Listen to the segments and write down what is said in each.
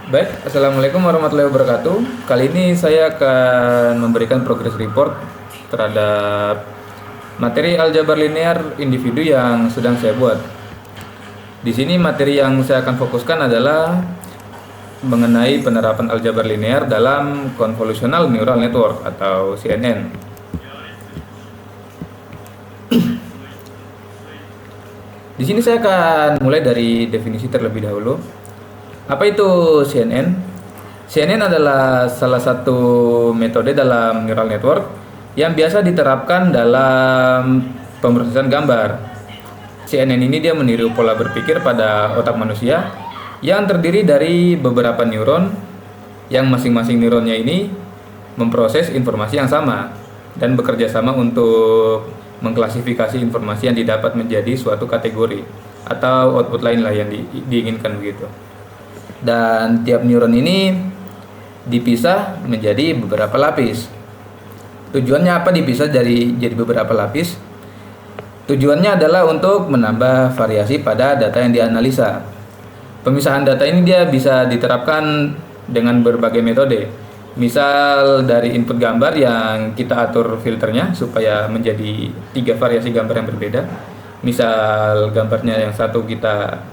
Baik, Assalamualaikum warahmatullahi wabarakatuh. Kali ini saya akan memberikan progress report terhadap materi aljabar linear individu yang sedang saya buat. Di sini materi yang saya akan fokuskan adalah mengenai penerapan aljabar linear dalam convolutional neural network atau CNN. Di sini saya akan mulai dari definisi terlebih dahulu. Apa itu CNN? CNN adalah salah satu metode dalam neural network yang biasa diterapkan dalam pemrosesan gambar. CNN ini dia meniru pola berpikir pada otak manusia yang terdiri dari beberapa neuron yang masing-masing neuronnya ini memproses informasi yang sama dan bekerja sama untuk mengklasifikasi informasi yang didapat menjadi suatu kategori atau output lain lah yang diinginkan begitu. Dan tiap neuron ini dipisah menjadi beberapa lapis. Tujuannya apa dipisah jadi beberapa lapis? Tujuannya adalah untuk menambah variasi pada data yang dianalisa. Pemisahan data ini dia bisa diterapkan dengan berbagai metode. Misal dari input gambar yang kita atur filternya supaya menjadi 3 variasi gambar yang berbeda. Misal gambarnya yang satu kita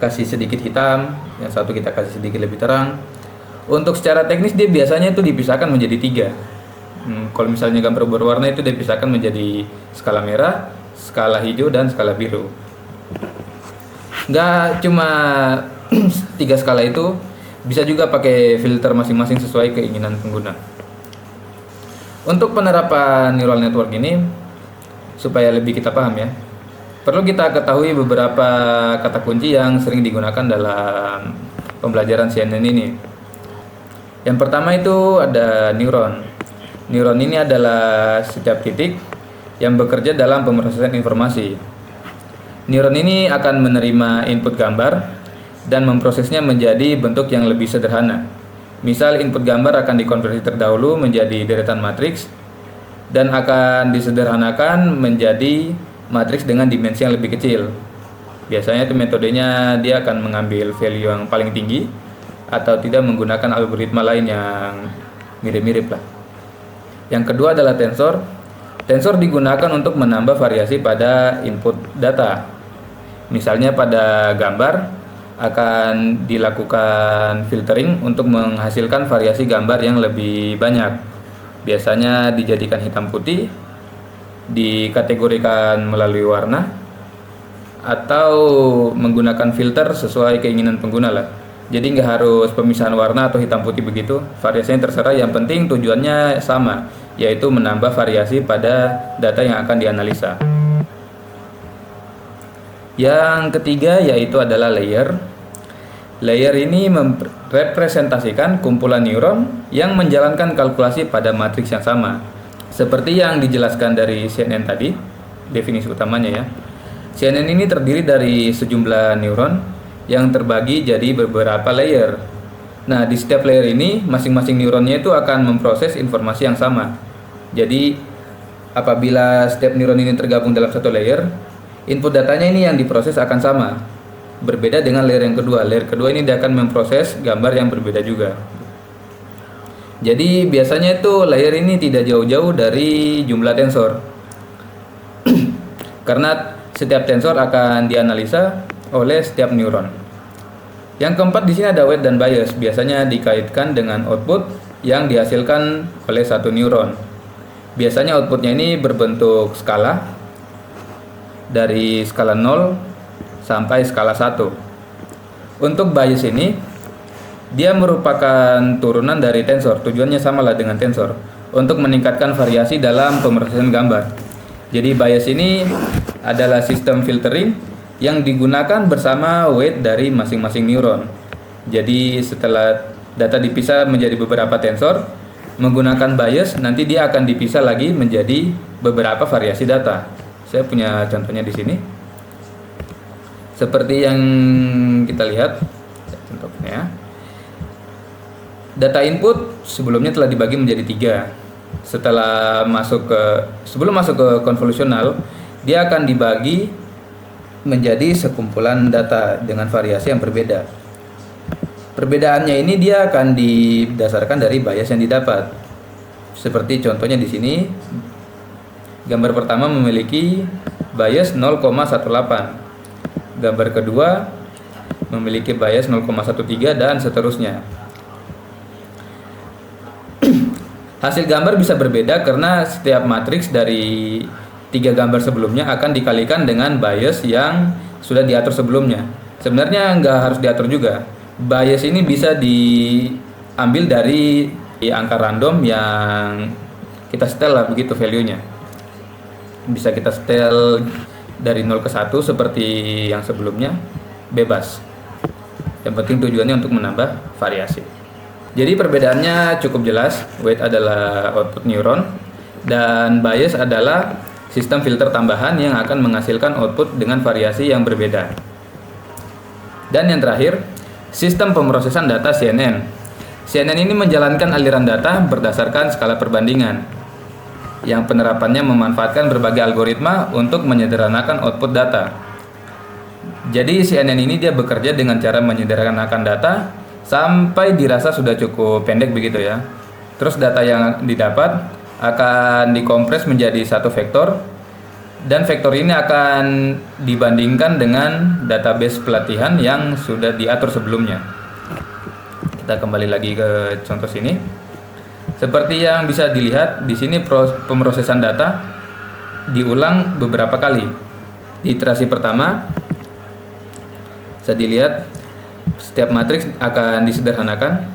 kasih sedikit hitam, yang satu kita kasih sedikit lebih terang. Untuk secara teknis dia biasanya itu dipisahkan menjadi 3. Kalau misalnya gambar berwarna itu dipisahkan menjadi skala merah, skala hijau, dan skala biru. Nggak cuma 3 skala itu, bisa juga pakai filter masing-masing sesuai keinginan pengguna. Untuk penerapan neural network ini, supaya lebih kita paham ya, perlu kita ketahui beberapa kata kunci yang sering digunakan dalam pembelajaran CNN ini. Yang pertama itu ada neuron. Neuron ini adalah setiap titik yang bekerja dalam pemrosesan informasi. Neuron ini akan menerima input gambar dan memprosesnya menjadi bentuk yang lebih sederhana. Misal input gambar akan dikonversi terdahulu menjadi deretan matriks dan akan disederhanakan menjadi matriks dengan dimensi yang lebih kecil. Biasanya itu metodenya dia akan mengambil value yang paling tinggi atau tidak menggunakan algoritma lain yang mirip-mirip lah. Yang kedua adalah tensor. Tensor digunakan untuk menambah variasi pada input data. Misalnya pada gambar akan dilakukan filtering untuk menghasilkan variasi gambar yang lebih banyak. Biasanya dijadikan hitam putih, dikategorikan melalui warna, atau menggunakan filter sesuai keinginan pengguna lah. Jadi nggak harus pemisahan warna atau hitam putih begitu, variasinya terserah, yang penting tujuannya sama, yaitu menambah variasi pada data yang akan dianalisa. Yang ketiga yaitu adalah layer. Layer ini merepresentasikan kumpulan neuron yang menjalankan kalkulasi pada matriks yang sama. Seperti yang dijelaskan dari CNN tadi, definisi utamanya ya. CNN ini terdiri dari sejumlah neuron yang terbagi jadi beberapa layer. Nah, di setiap layer ini masing-masing neuronnya itu akan memproses informasi yang sama. Jadi, apabila setiap neuron ini tergabung dalam satu layer, input datanya ini yang diproses akan sama. Berbeda dengan layer yang kedua. Layer kedua ini dia akan memproses gambar yang berbeda juga. Jadi biasanya itu layer ini tidak jauh-jauh dari jumlah tensor. Karena setiap tensor akan dianalisa oleh setiap neuron. Yang keempat di sini ada weight dan bias. Biasanya dikaitkan dengan output yang dihasilkan oleh satu neuron. Biasanya outputnya ini berbentuk skala dari skala 0 sampai skala 1. Untuk bias ini dia merupakan turunan dari tensor. Tujuannya samalah dengan tensor untuk meningkatkan variasi dalam pemrosesan gambar. Jadi bias ini adalah sistem filtering yang digunakan bersama weight dari masing-masing neuron. Jadi setelah data dipisah menjadi beberapa tensor, menggunakan bias nanti dia akan dipisah lagi menjadi beberapa variasi data. Saya punya contohnya di sini. Seperti yang kita lihat contohnya. Data input sebelumnya telah dibagi menjadi 3. Sebelum masuk ke konvolusional, dia akan dibagi menjadi sekumpulan data dengan variasi yang berbeda. Perbedaannya ini dia akan didasarkan dari bias yang didapat. Seperti contohnya di sini, gambar pertama memiliki bias 0,18, gambar kedua memiliki bias 0,13 dan seterusnya. Hasil gambar bisa berbeda karena setiap matriks dari 3 gambar sebelumnya akan dikalikan dengan bias yang sudah diatur sebelumnya. Sebenarnya nggak harus diatur juga. Bias ini bisa diambil dari angka random yang kita setel lah begitu value-nya. Bisa kita setel dari 0 ke 1 seperti yang sebelumnya, bebas. Yang penting tujuannya untuk menambah variasi. Jadi perbedaannya cukup jelas. Weight adalah output neuron dan bias adalah sistem filter tambahan yang akan menghasilkan output dengan variasi yang berbeda. Dan yang terakhir, sistem pemrosesan data CNN. CNN ini menjalankan aliran data berdasarkan skala perbandingan, yang penerapannya memanfaatkan berbagai algoritma untuk menyederhanakan output data. Jadi CNN ini dia bekerja dengan cara menyederhanakan data sampai dirasa sudah cukup pendek begitu ya. Terus data yang didapat akan dikompres menjadi satu vektor, dan vektor ini akan dibandingkan dengan database pelatihan yang sudah diatur sebelumnya. Kita kembali lagi ke contoh sini. Seperti yang bisa dilihat di sini, pemrosesan data diulang beberapa kali. Di iterasi pertama bisa dilihat setiap matriks akan disederhanakan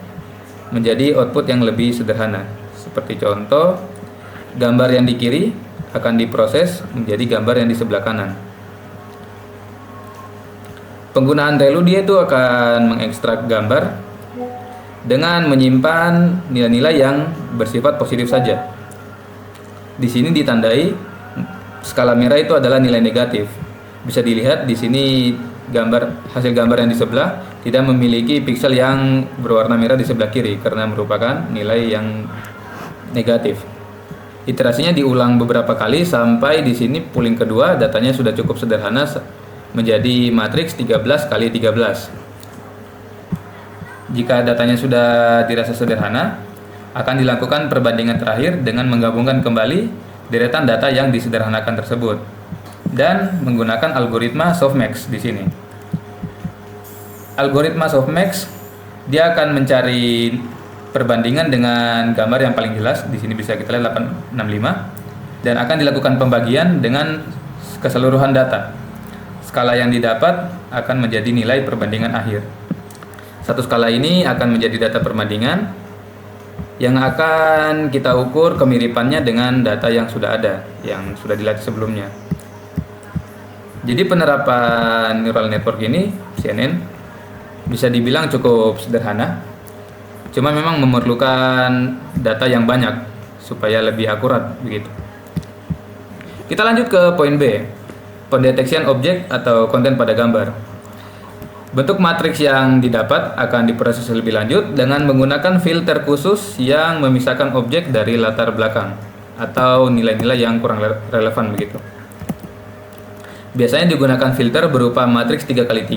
menjadi output yang lebih sederhana. Seperti contoh, gambar yang di kiri akan diproses menjadi gambar yang di sebelah kanan. Penggunaan ReLU dia itu akan mengekstrak gambar dengan menyimpan nilai-nilai yang bersifat positif saja. Di sini ditandai skala merah itu adalah nilai negatif. Bisa dilihat di sini hasil gambar yang di sebelah tidak memiliki piksel yang berwarna merah di sebelah kiri karena merupakan nilai yang negatif. Iterasinya diulang beberapa kali sampai di sini pooling kedua datanya sudah cukup sederhana menjadi matriks 13 kali 13. Jika datanya sudah dirasa sederhana, akan dilakukan perbandingan terakhir dengan menggabungkan kembali deretan data yang disederhanakan tersebut dan menggunakan algoritma softmax di sini. Algoritma softmax dia akan mencari perbandingan dengan gambar yang paling jelas. Di sini bisa kita lihat 865, dan akan dilakukan pembagian dengan keseluruhan data. Skala yang didapat akan menjadi nilai perbandingan akhir. Satu skala ini akan menjadi data perbandingan yang akan kita ukur kemiripannya dengan data yang sudah ada, yang sudah dilatih sebelumnya. Jadi penerapan neural network ini, CNN, bisa dibilang cukup sederhana. Cuma memang memerlukan data yang banyak supaya lebih akurat begitu. Kita lanjut ke poin B, pendeteksian objek atau konten pada gambar. Bentuk matriks yang didapat akan diproses lebih lanjut dengan menggunakan filter khusus yang memisahkan objek dari latar belakang atau nilai-nilai yang kurang relevan begitu. Biasanya digunakan filter berupa matriks 3x3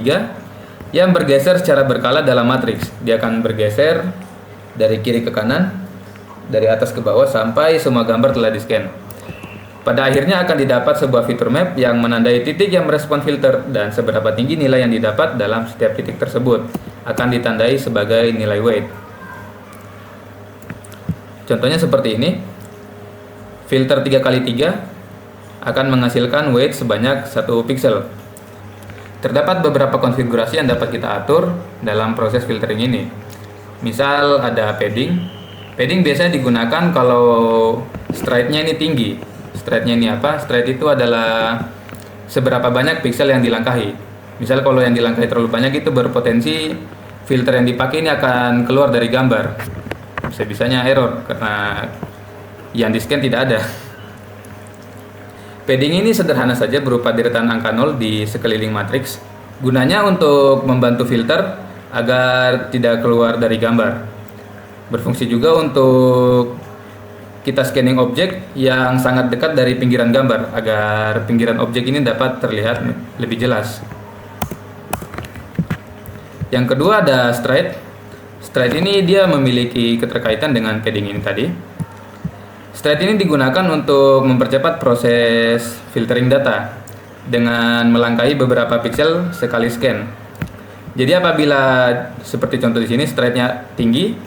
yang bergeser secara berkala dalam matriks. Dia akan bergeser dari kiri ke kanan, dari atas ke bawah sampai semua gambar telah di-scan. Pada akhirnya akan didapat sebuah feature map yang menandai titik yang merespon filter, dan seberapa tinggi nilai yang didapat dalam setiap titik tersebut akan ditandai sebagai nilai weight. Contohnya seperti ini. Filter 3x3 akan menghasilkan weight sebanyak 1 pixel. Terdapat beberapa konfigurasi yang dapat kita atur dalam proses filtering ini. Misal ada padding. Padding biasanya digunakan kalau stride-nya ini tinggi. Stride-nya ini apa? Stride itu adalah seberapa banyak pixel yang dilangkahi. Misal kalau yang dilangkahi terlalu banyak itu berpotensi filter yang dipakai ini akan keluar dari gambar. Bisa-bisanya error karena yang di-scan tidak ada. Padding ini sederhana saja berupa deretan angka 0 di sekeliling matriks. Gunanya untuk membantu filter agar tidak keluar dari gambar. Berfungsi juga untuk kita scanning objek yang sangat dekat dari pinggiran gambar agar pinggiran objek ini dapat terlihat lebih jelas. Yang kedua ada stride. Stride ini dia memiliki keterkaitan dengan padding ini tadi. Stride ini digunakan untuk mempercepat proses filtering data dengan melangkahi beberapa pixel sekali scan. Jadi apabila seperti contoh di sini stride-nya tinggi,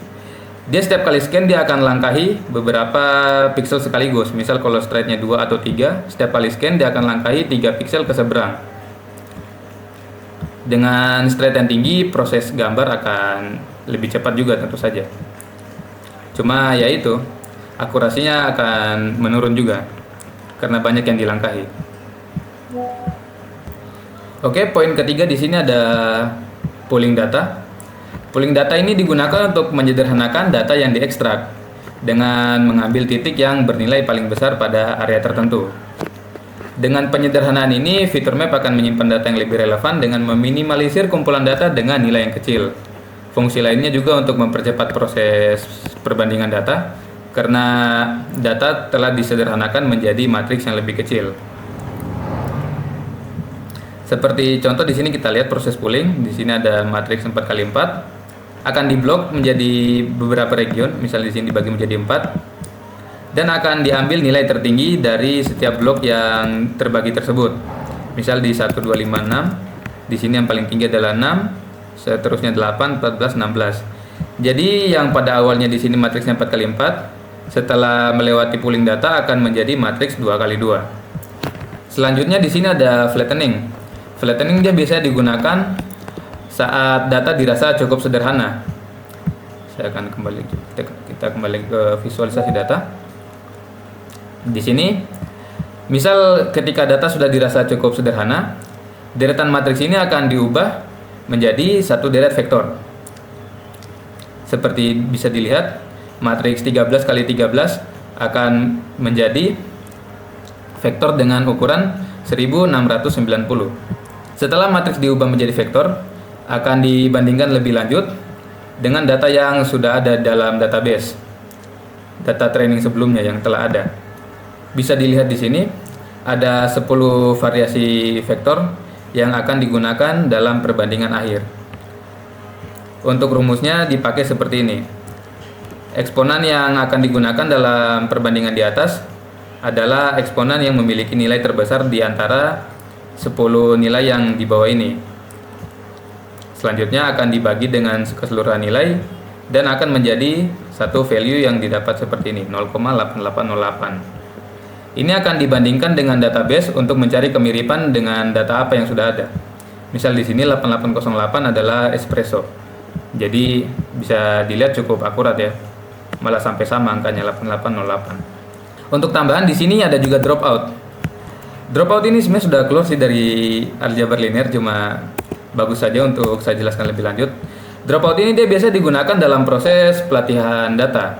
dia setiap kali scan dia akan langkahi beberapa pixel sekaligus. Misal kalau stride-nya 2 atau 3, setiap kali scan dia akan langkahi 3 pixel ke seberang. Dengan stride yang tinggi, proses gambar akan lebih cepat juga tentu saja. Cuma ya itu, akurasinya akan menurun juga karena banyak yang dilangkahi. Oke, poin ketiga di sini ada pooling data. Pooling data ini digunakan untuk menyederhanakan data yang diekstrak dengan mengambil titik yang bernilai paling besar pada area tertentu. Dengan penyederhanaan ini, fitur map akan menyimpan data yang lebih relevan dengan meminimalisir kumpulan data dengan nilai yang kecil. Fungsi lainnya juga untuk mempercepat proses perbandingan data karena data telah disederhanakan menjadi matriks yang lebih kecil. Seperti contoh di sini kita lihat proses pooling. Di sini ada matriks 4x4 akan diblok menjadi beberapa region, misalnya di sini dibagi menjadi 4 dan akan diambil nilai tertinggi dari setiap blok yang terbagi tersebut. Misal di 1 2 5 6, di sini yang paling tinggi adalah 6, seterusnya 8 14 16. Jadi yang pada awalnya di sini matriksnya 4x4, setelah melewati pooling data akan menjadi matriks 2x2. Selanjutnya di sini ada flattening. Flattening dia biasanya digunakan saat data dirasa cukup sederhana. Saya akan kita kembali ke visualisasi data. Di sini, misal ketika data sudah dirasa cukup sederhana, deretan matriks ini akan diubah menjadi satu deret vektor. Seperti bisa dilihat, matriks 13 kali 13 akan menjadi vektor dengan ukuran 1690. Setelah matriks diubah menjadi vektor, akan dibandingkan lebih lanjut dengan data yang sudah ada dalam database, data training sebelumnya yang telah ada. Bisa dilihat di sini, ada 10 variasi vektor yang akan digunakan dalam perbandingan akhir. Untuk rumusnya dipakai seperti ini. Eksponan yang akan digunakan dalam perbandingan di atas adalah eksponan yang memiliki nilai terbesar di antara 10 nilai yang di bawah ini. Selanjutnya akan dibagi dengan keseluruhan nilai dan akan menjadi satu value yang didapat seperti ini, 0,8808. Ini akan dibandingkan dengan database untuk mencari kemiripan dengan data apa yang sudah ada. Misal di sini 8808 adalah espresso. Jadi bisa dilihat cukup akurat ya. Malah sampai sama angkanya 8808. Untuk tambahan di sini ada juga dropout. Dropout ini sebenarnya sudah keluar sih dari aljabar linear, cuma bagus saja untuk saya jelaskan lebih lanjut. Dropout ini dia biasa digunakan dalam proses pelatihan data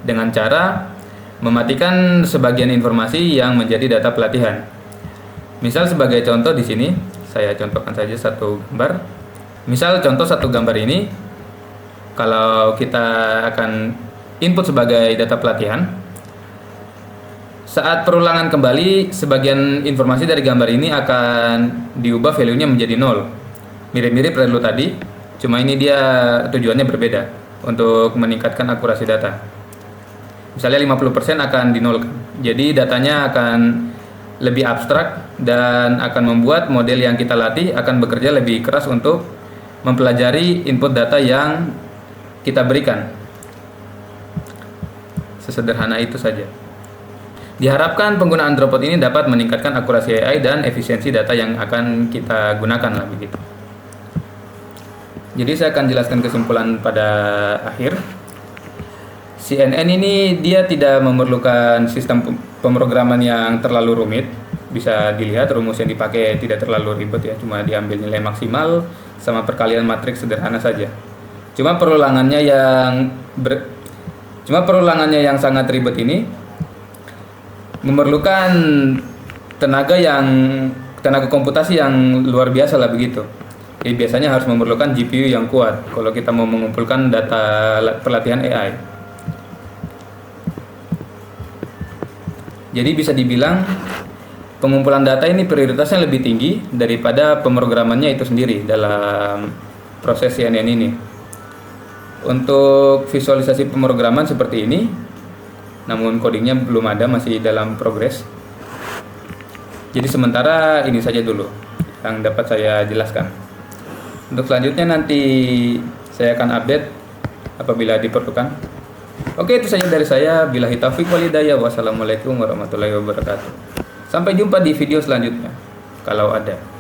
dengan cara mematikan sebagian informasi yang menjadi data pelatihan. Misal sebagai contoh di sini, saya contohkan saja satu gambar. Misal contoh satu gambar ini, kalau kita akan input sebagai data pelatihan, saat perulangan kembali, sebagian informasi dari gambar ini akan diubah value-nya menjadi 0. Mirip-mirip dari tadi, cuma ini dia tujuannya berbeda untuk meningkatkan akurasi data. Misalnya 50% akan dinolkan. Jadi datanya akan lebih abstrak dan akan membuat model yang kita latih akan bekerja lebih keras untuk mempelajari input data yang kita berikan. Sesederhana itu saja. Diharapkan penggunaan dropout ini dapat meningkatkan akurasi AI dan efisiensi data yang akan kita gunakan lah begitu. Jadi saya akan jelaskan kesimpulan pada akhir. CNN ini dia tidak memerlukan sistem pemrograman yang terlalu rumit. Bisa dilihat rumus yang dipakai tidak terlalu ribet ya, cuma diambil nilai maksimal sama perkalian matriks sederhana saja. Cuma perulangannya yang sangat ribet ini memerlukan tenaga komputasi yang luar biasa lah begitu. Jadi biasanya harus memerlukan GPU yang kuat kalau kita mau mengumpulkan data pelatihan AI. Jadi bisa dibilang pengumpulan data ini prioritasnya lebih tinggi daripada pemrogramannya itu sendiri dalam proses CNN ini. Untuk visualisasi pemrograman seperti ini, namun codingnya belum ada, masih dalam progres. Jadi sementara ini saja dulu yang dapat saya jelaskan. Untuk selanjutnya nanti saya akan update apabila diperlukan. Oke, itu saja dari saya. Billahi taufiq wal hidayah. Wassalamualaikum warahmatullahi wabarakatuh. Sampai jumpa di video selanjutnya kalau ada.